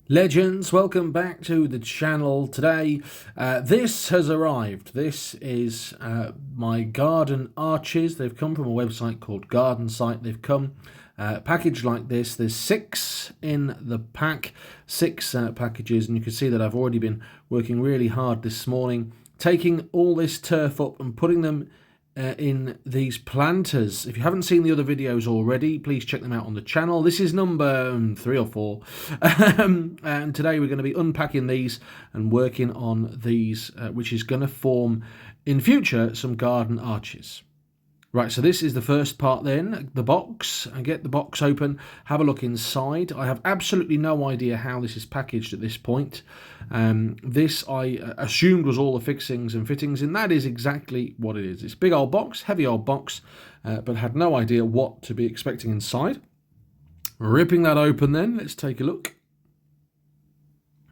Legends, welcome back to the channel. Today, this has arrived. This is my garden arches. They've come from a website called Garden Site. They've come packaged like this. There's 6 in the pack, 6 packages, and you can see that I've already been working really hard this morning, taking all this turf up and putting them in these planters. If you haven't seen the other videos already, please check them out on the channel. This is number 3 or 4 and today we're going to be unpacking these and working on these which is going to form in future some garden arches. Right, so this is the first part then, the box. I get the box open, have a look inside. I have absolutely no idea how this is packaged at this point. This I assumed was all the fixings and fittings, and that is exactly what it is. It's a big old box, heavy old box, but had no idea what to be expecting inside. Ripping that open then, let's take a look.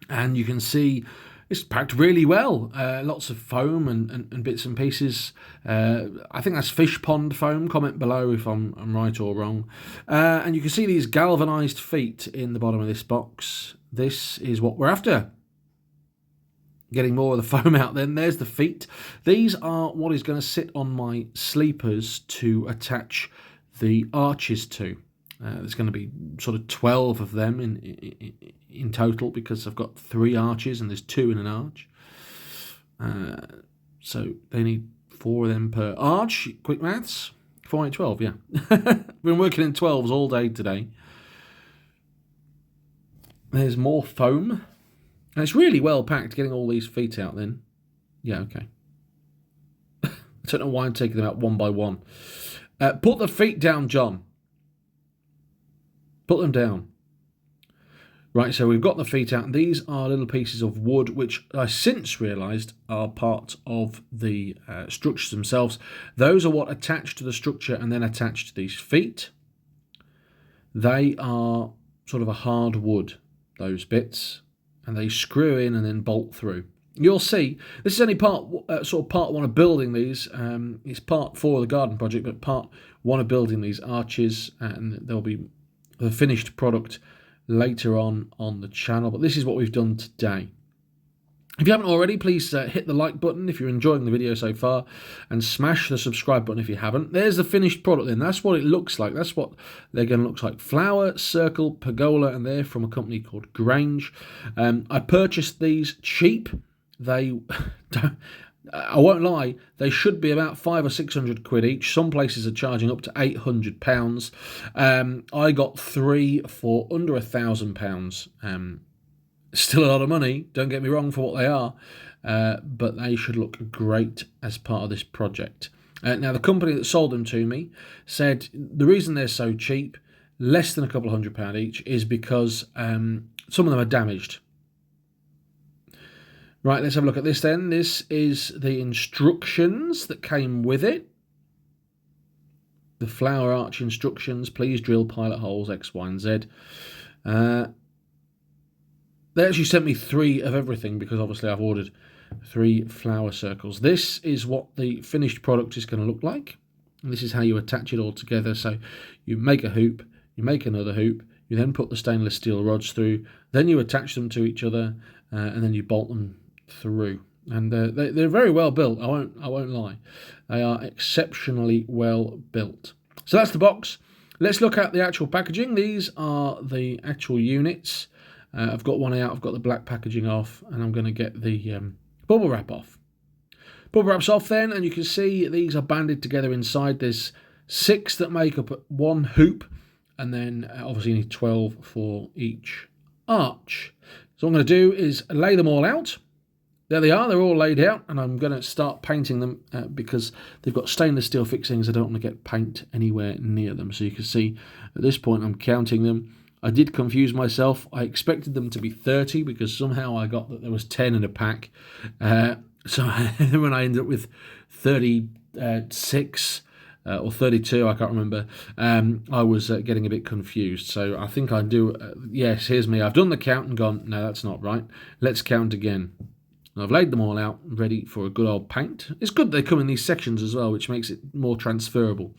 And you can see it's packed really well. Lots of foam and bits and pieces. I think that's fish pond foam. Comment below if I'm right or wrong. And you can see these galvanised feet in the bottom of this box. This is what we're after. Getting more of the foam out then. There's the feet. These are what is going to sit on my sleepers to attach the arches to. There's going to be sort of 12 of them in total because I've got 3 arches and there's 2 in an arch. So they need 4 of them per arch. Quick maths. 4, 8, 12, yeah. Been working in 12s all day today. There's more foam. And it's really well packed getting all these feet out then. Yeah, okay. I don't know why I'm taking them out one by one. Put the feet down, John. Put them down. Right, so we've got the feet out, and these are little pieces of wood, which I since realised are part of the structures themselves. Those are what attach to the structure and then attach to these feet. They are sort of a hard wood, those bits, and they screw in and then bolt through. You'll see, this is only part 1 of building these. It's part 4 of the garden project, but part 1 of building these arches, and there'll be the finished product later on the channel, but this is what we've done today. If you haven't already, please hit the like button if you're enjoying the video so far, and smash the subscribe button if you haven't. There's the finished product then. That's what it looks like. That's what they're going to look like. Flower, circle, pergola, and they're from a company called Grange. I purchased these cheap. They I won't lie, they should be about 500 or 600 quid each. Some places are charging up to £800. I got 3 for under £1,000. Still a lot of money, don't get me wrong, for what they are, but they should look great as part of this project. Now, the company that sold them to me said the reason they're so cheap, less than a couple of £100 each, is because some of them are damaged. Right, let's have a look at this then. This is the instructions that came with it. The flower arch instructions. Please drill pilot holes X, Y, and Z. They actually sent me 3 of everything because obviously I've ordered 3 flower circles. This is what the finished product is going to look like. And this is how you attach it all together. So you make a hoop, you make another hoop, you then put the stainless steel rods through, then you attach them to each other, and then you bolt them through, and they're very well built. I won't lie, they are exceptionally well built. So that's the box. Let's look at the actual packaging. These are the actual units. I've got one out. I've got the black packaging off, and I'm going to get the bubble wrap off. Bubble wrap's off then, and you can see these are banded together inside. There's 6 that make up 1 hoop, and then obviously you need 12 for each arch. So what I'm going to do is lay them all out. There they are, they're all laid out, and I'm going to start painting them because they've got stainless steel fixings. I don't want to get paint anywhere near them. So you can see at this point I'm counting them. I did confuse myself. I expected them to be 30 because somehow I got that there was 10 in a pack. So when I ended up with 36 or 32, I can't remember, I was getting a bit confused. So I think I do, yes, here's me. I've done the count and gone, no, that's not right. Let's count again. I've laid them all out, ready for a good old paint. It's good they come in these sections as well, which makes it more transferable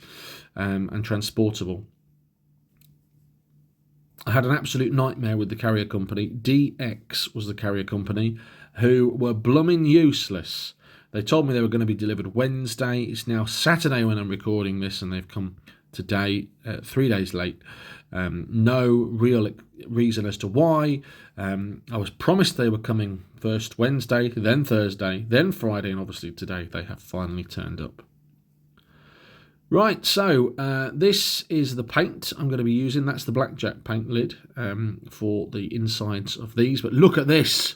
and transportable. I had an absolute nightmare with the carrier company. DX was the carrier company, who were blooming useless. They told me they were going to be delivered Wednesday. It's now Saturday when I'm recording this, and they've come today, 3 days late. No real reason as to why. I was promised they were coming first Wednesday, then Thursday, then Friday, and obviously today they have finally turned up. Right, so this is the paint I'm going to be using. That's the blackjack paint lid for the insides of these. But look at this.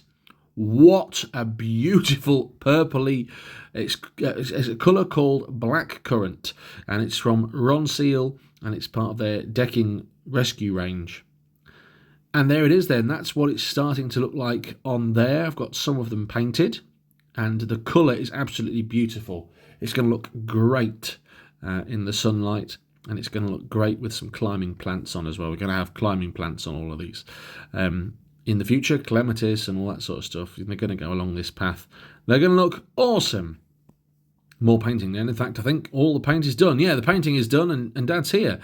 What a beautiful purpley. It's a colour called Black Currant, and it's from Ronseal, and it's part of their decking rescue range. And there it is then. That's what it's starting to look like on there. I've got some of them painted, and the colour is absolutely beautiful. It's going to look great in the sunlight, and it's going to look great with some climbing plants on as well. We're going to have climbing plants on all of these in the future, clematis and all that sort of stuff. They're going to go along this path. They're going to look awesome. More painting then. In fact, I think all the paint is done. Yeah, the painting is done, and Dad's here.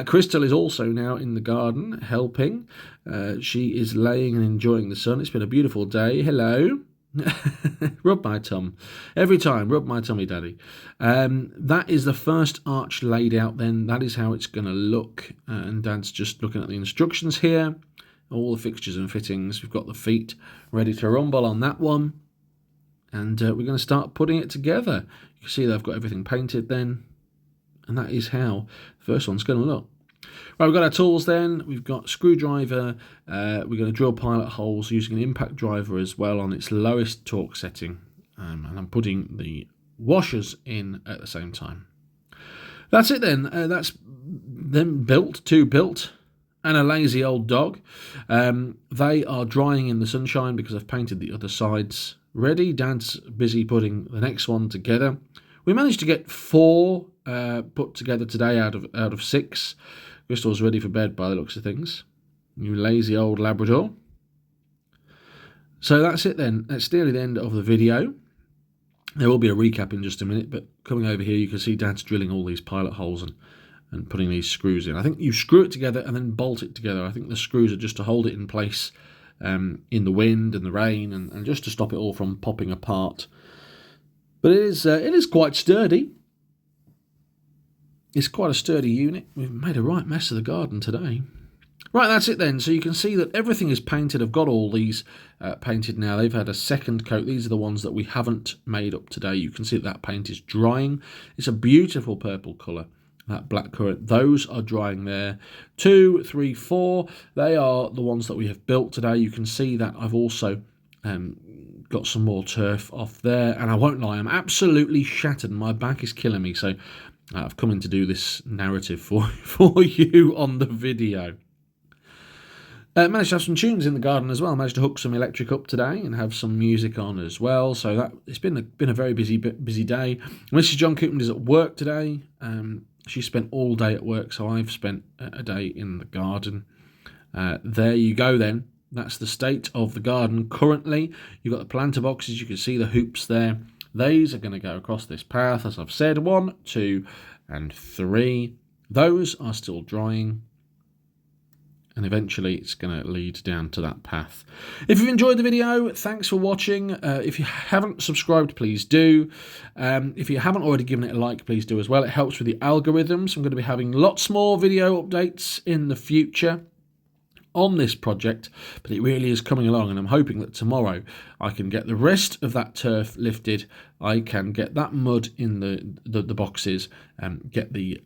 Crystal is also now in the garden helping. She is laying and enjoying the sun. It's been a beautiful day. Hello. Rub my tum. Every time, rub my tummy, Daddy. That is the first arch laid out then. That is how it's going to look. And Dad's just looking at the instructions here. All the fixtures and fittings. We've got the feet ready to rumble on that one. And we're going to start putting it together. You can see that I've got everything painted then. And that is how the first one's going to look. Right, we've got our tools then. We've got screwdriver. We're going to drill pilot holes using an impact driver as well on its lowest torque setting. And I'm putting the washers in at the same time. That's it then. That's them built, two built, and a lazy old dog. They are drying in the sunshine because I've painted the other sides ready. Dad's busy putting the next one together. We managed to get 4 put together today out of 6. Crystal's ready for bed by the looks of things. You lazy old Labrador. So that's it then. That's nearly the end of the video. There will be a recap in just a minute, but coming over here you can see Dad's drilling all these pilot holes and putting these screws in. I think you screw it together and then bolt it together. I think the screws are just to hold it in place in the wind and the rain and just to stop it all from popping apart. But it is quite sturdy. It's quite a sturdy unit. We've made a right mess of the garden today. Right, that's it then. So you can see that everything is painted. I've got all these painted now. They've had a second coat. These are the ones that we haven't made up today. You can see that paint is drying. It's a beautiful purple colour, that black currant. Those are drying there. 2, 3, 4. They are the ones that we have built today. You can see that I've also got some more turf off there. And I won't lie, I'm absolutely shattered. My back is killing me. So I've come in to do this narrative for you on the video. Managed to have some tunes in the garden as well. Managed to hook some electric up today and have some music on as well. So that it's been a very busy day. Mrs. John Coupland is at work today. She spent all day at work, so I've spent a day in the garden. There you go then. That's the state of the garden currently. You've got the planter boxes. You can see the hoops there. These are going to go across this path, as I've said. 1, 2, and 3. Those are still drying. And eventually it's going to lead down to that path. If you've enjoyed the video, thanks for watching. If you haven't subscribed, please do. If you haven't already given it a like, please do as well. It helps with the algorithms. I'm going to be having lots more video updates in the future on this project, but it really is coming along, and I'm hoping that tomorrow I can get the rest of that turf lifted. I can get that mud in the boxes, get the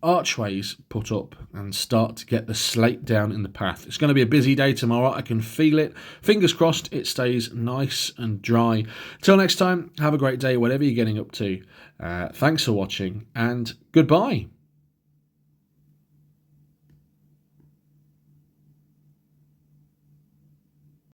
archways put up, and start to get the slate down in the path. It's going to be a busy day tomorrow. I can feel it. Fingers crossed it stays nice and dry. Till next time, have a great day, whatever you're getting up to. Thanks for watching, and goodbye.